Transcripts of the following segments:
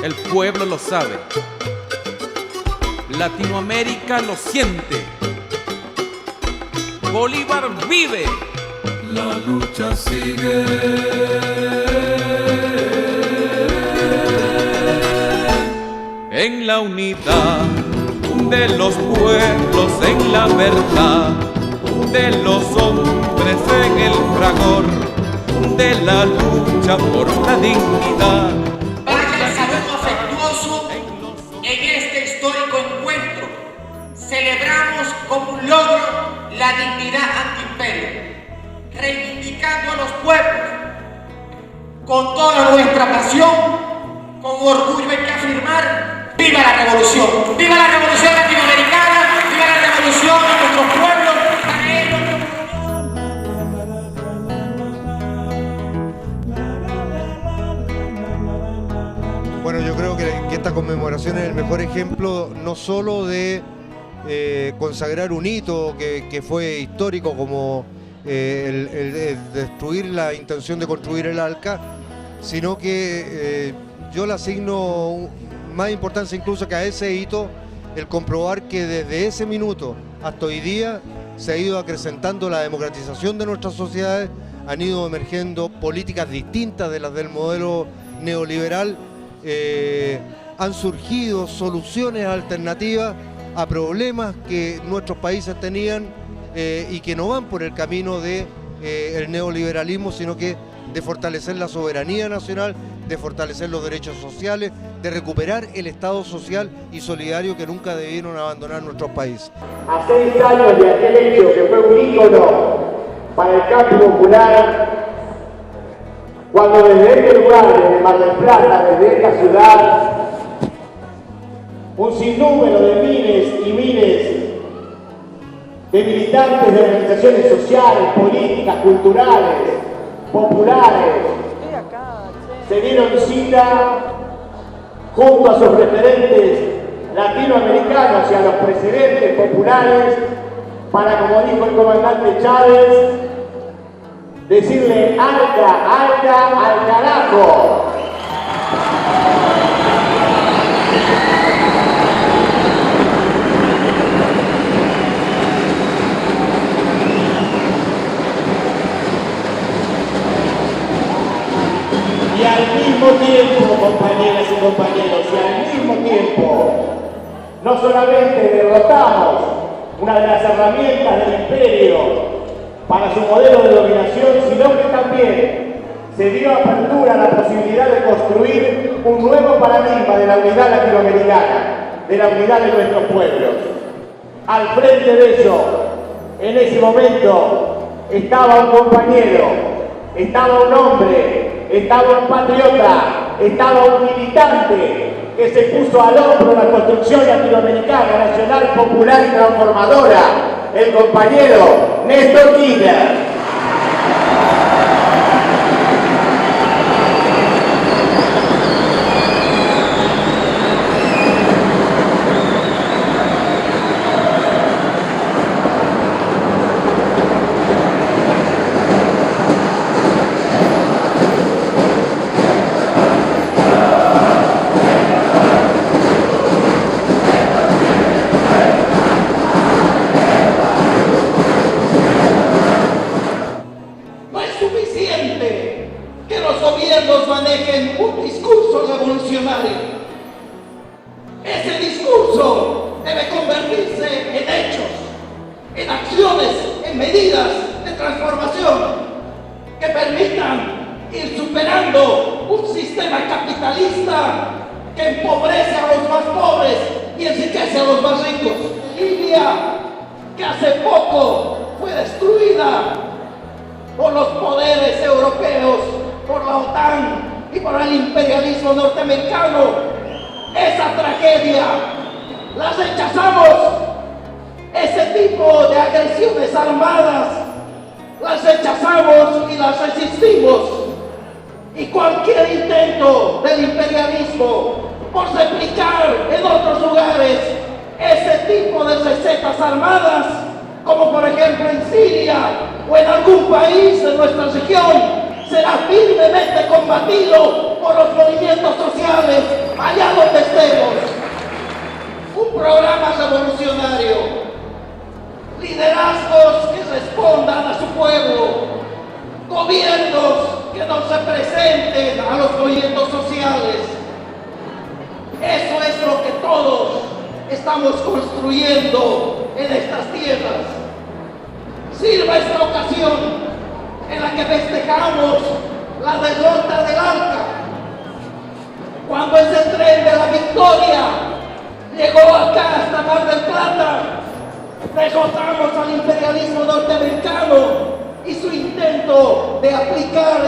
El pueblo lo sabe. Latinoamérica lo siente. Bolívar vive. La lucha sigue. En la unidad de los pueblos, en la verdad de los hombres, en el fragor de la lucha por la dignidad. Vaya el saludo afectuoso en este histórico encuentro. Celebramos como un logro la dignidad antiimperio, reivindicando a los pueblos con toda nuestra pasión, con orgullo hay que afirmar: ¡viva la revolución! ¡Viva la revolución latinoamericana! ¡Viva la revolución de nuestros pueblos! Bueno, yo creo que esta conmemoración es el mejor ejemplo no solo de consagrar un hito que fue histórico como el destruir la intención de construir el ALCA, sino que yo le asigno más importancia incluso que a ese hito el comprobar que desde ese minuto hasta hoy día se ha ido acrecentando la democratización de nuestras sociedades, han ido emergiendo políticas distintas de las del modelo neoliberal, han surgido soluciones alternativas a problemas que nuestros países tenían y que no van por el camino de el neoliberalismo, sino que de fortalecer la soberanía nacional, de fortalecer los derechos sociales, de recuperar el Estado social y solidario que nunca debieron abandonar nuestros países. A 6 años de aquel hecho que fue un ícono para el cambio popular, cuando desde este lugar, desde Mar del Plata, desde esta ciudad, un sinnúmero de miles y miles de militantes de organizaciones sociales, políticas, culturales, populares, se dieron cita junto a sus referentes latinoamericanos y a los presidentes populares para, como dijo el comandante Chávez, decirle ALCA, ALCA, al carajo. Y al mismo tiempo, compañeras y compañeros, y al mismo tiempo, no solamente derrotamos una de las herramientas del imperio para su modelo de dominación, sino que también se dio apertura a la posibilidad de construir un nuevo paradigma de la unidad latinoamericana, de la unidad de nuestros pueblos. Al frente de eso, en ese momento, estaba un compañero, estaba un hombre, estaba un patriota, estaba un militante que se puso al hombro la construcción latinoamericana, nacional, popular y transformadora, el compañero Néstor Kirchner. Manejen un discurso revolucionario. Ese discurso debe convertirse en hechos, en acciones, en medidas de transformación que permitan ir superando un sistema capitalista que empobrece a los más pobres y enriquece a los más ricos. Libia, que hace poco fue destruida por los poderes europeos, por la OTAN y por el imperialismo norteamericano. Esa tragedia la rechazamos. Ese tipo de agresiones armadas las rechazamos y las resistimos. Y cualquier intento del imperialismo por replicar en otros lugares ese tipo de recetas armadas, como por ejemplo en Siria o en algún país de nuestra región, será firmemente combatido por los movimientos sociales allá estamos construyendo en estas tierras. Sirva esta ocasión en la que festejamos la derrota del Arca, cuando ese tren de la victoria llegó acá hasta Mar del Plata. Derrotamos al imperialismo norteamericano y su intento de aplicar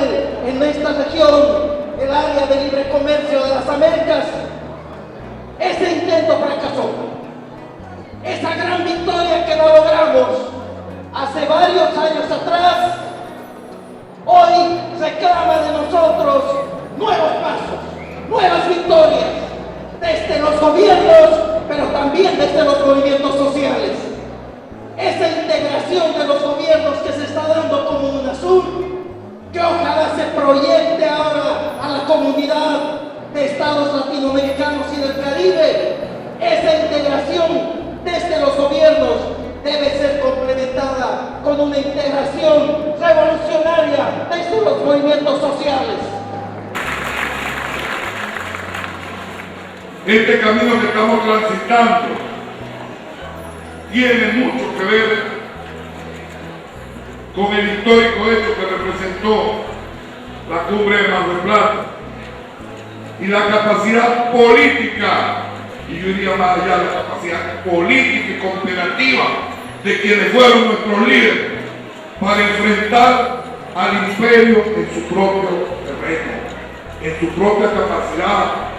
en esta región el área de libre comercio de las Américas. Ese intento fracasó. Esa gran victoria que no logramos hace varios años atrás, hoy reclama de nosotros nuevos pasos, nuevas victorias, desde los gobiernos, pero también desde los movimientos sociales. Esa integración de los gobiernos que se está dando como UNASUR, que ojalá se proyecte ahora a la comunidad de estados latinoamericanos y del Caribe. Esa integración desde los gobiernos debe ser complementada con una integración revolucionaria desde los movimientos sociales. Este camino que estamos transitando tiene mucho que ver con el histórico hecho que representó la cumbre de Mar del Plata y la capacidad política, y yo diría más allá, la capacidad política y cooperativa de quienes fueron nuestros líderes para enfrentar al imperio en su propio terreno, en su propia capacidad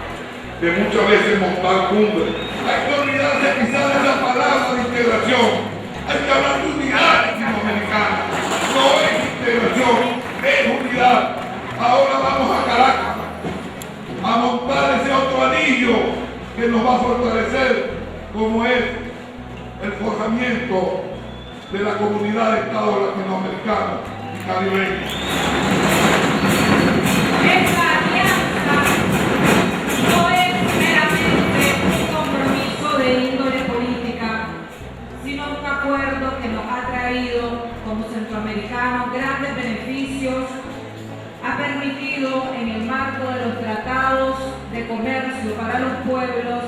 de muchas veces montar cumbres. Hay que olvidarse quizás de esa palabra de integración. Hay que hablar de unidad latinoamericana. No es integración, es unidad. Ahora vamos a Caracas a montar ese otro anillo que nos va a fortalecer, como es el forjamiento de la comunidad de estados latinoamericanos y caribeños. Esta alianza no es meramente un compromiso de índole política, sino un acuerdo que nos ha traído como centroamericanos grandes beneficios, ha permitido en el marco de los tratados de comercio para los pueblos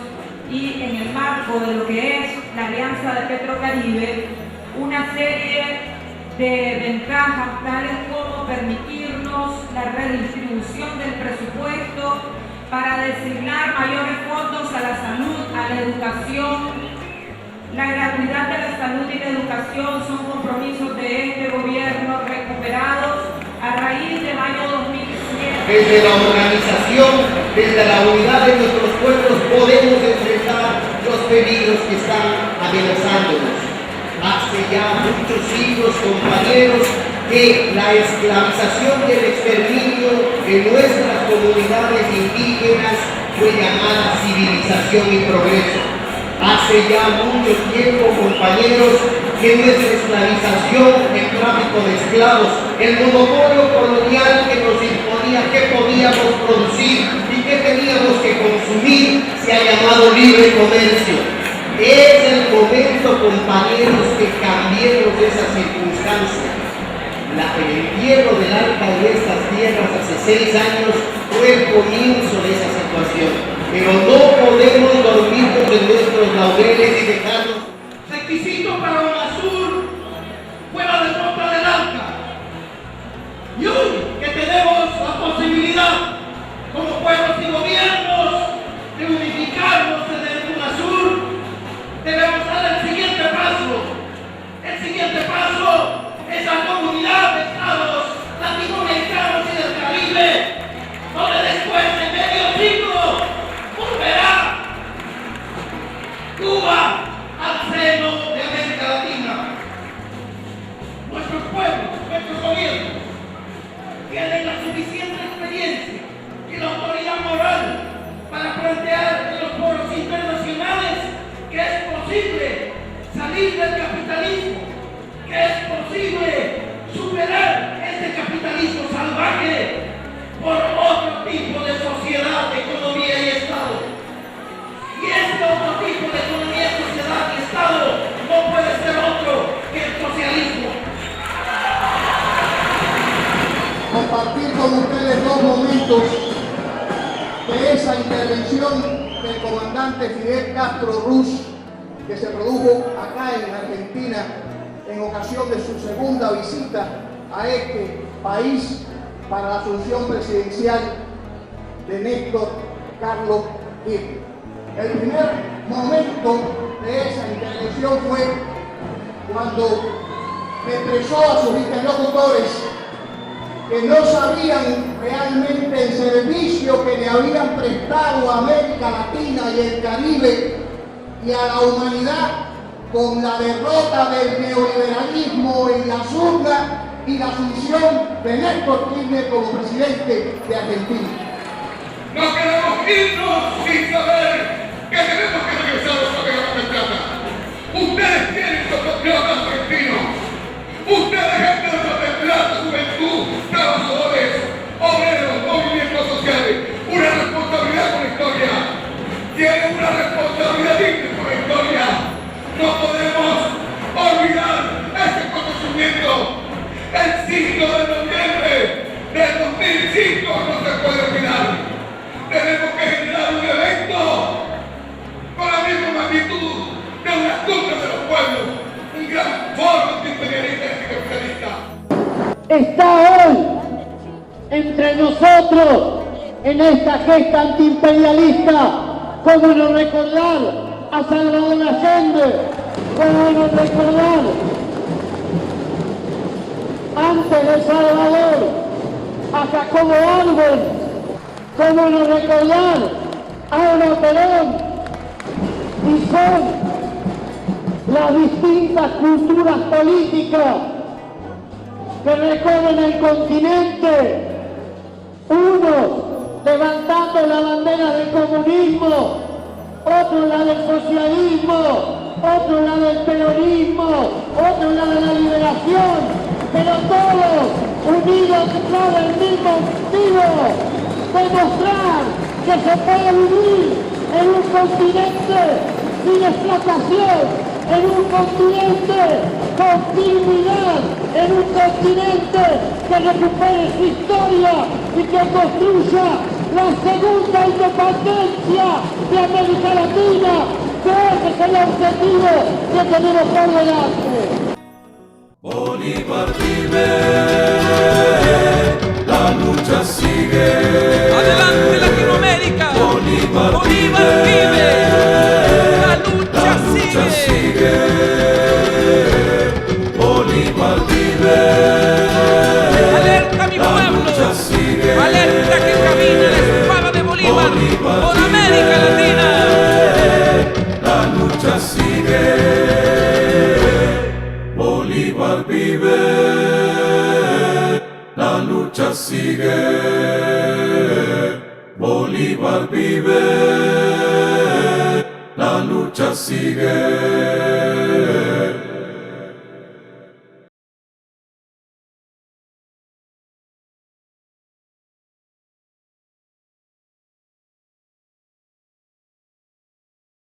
y en el marco de lo que es la Alianza de Petrocaribe, una serie de ventajas tales como permitirnos la redistribución del presupuesto para designar mayores fondos a la salud, a la educación. La gratuidad de la salud y la educación son compromisos de este gobierno recuperados a raíz del año 2007. Desde la organización, desde la unidad de nuestros pueblos podemos enfrentar los peligros que están amenazándonos. Hace ya muchos siglos, compañeros, que la esclavización y el exterminio de nuestras comunidades indígenas fue llamada civilización y progreso. Hace ya mucho tiempo, compañeros, que nuestra esclavización, el tráfico de esclavos, el monopolio colonial que nos imponía qué podíamos producir y qué teníamos que consumir, se ha llamado libre comercio. Es el momento, compañeros, que cambiemos esa circunstancia. El entierro del Arca de estas tierras hace 6 años fue el comienzo de esa situación. Pero no podemos dormirnos en nuestros laureles y dejarnos. Requisito para UNASUR fue la derrota del Arca. Y hoy que tenemos la posibilidad, como pueblos y gobiernos, de unificarnos desde el UNASUR, debemos dar el siguiente paso. El siguiente paso es la comunidad de estados latinoamericanos y del Caribe, donde después de medio siglo volverá Cuba al seno de América Latina. Nuestros pueblos, nuestros gobiernos tienen la suficiente experiencia y la autoridad moral para plantear en los foros internacionales que es posible salir del capitalismo, que es posible superar este capitalismo salvaje por otro tipo de sociedad, economía y Estado. Y este otro tipo de economía, sociedad y Estado no puede ser otro que el socialismo. Compartir con ustedes 2 momentos de esa intervención del comandante Fidel Castro Ruz, que se produjo acá en Argentina en ocasión de su segunda visita a este país para la asunción presidencial de Néstor Carlos Kirchner. El primer momento de esa intervención fue cuando expresó a sus interlocutores que no sabían realmente el servicio que le habían prestado a América Latina y el Caribe y a la humanidad con la derrota del neoliberalismo en las urnas y la asunción de Néstor Kirchner como presidente de Argentina. No queremos irnos sin saber que tenemos que regresar a los papeles de plata. Ustedes tienen compatriotas argentinos. Ustedes, gente de Mar del Plata, juventud, trabajadores, obreros, movimientos sociales, una responsabilidad con la historia. Tienen una responsabilidad digna con la historia. No podemos olvidar ese conocimiento. El 5 de noviembre del 2005 no se puede olvidar. Tenemos que generar un evento con la misma magnitud de una cumbre de los pueblos, un gran foro antiimperialista y anticapitalista. Está hoy entre nosotros en esta gesta antiimperialista. ¿Cómo no recordar a Salvador Allende? ¿Cómo no recordar antes de Salvador a Jacobo Arbenz? ¿Cómo no recordar a Ana Perón? Y son las distintas culturas políticas que recorren el continente, unos levantando la bandera del comunismo, otros la del socialismo, otros la del peronismo, otros la de la liberación, pero todos unidos por el mismo objetivo: demostrar que se puede vivir en un continente sin explotación, en un continente con dignidad, en un continente que recupere su historia y que construya la segunda independencia de América Latina, que ese es el objetivo que tenemos por delante. Bolívar vive, la lucha sigue. ¡Adelante Latinoamérica! Bolívar vive, la lucha sigue. Bolívar vive, alerta mi pueblo, alerta que camina la espada de Bolívar por América Latina. La lucha sigue. Bolívar vive, la lucha sigue. Bolívar vive, la lucha sigue.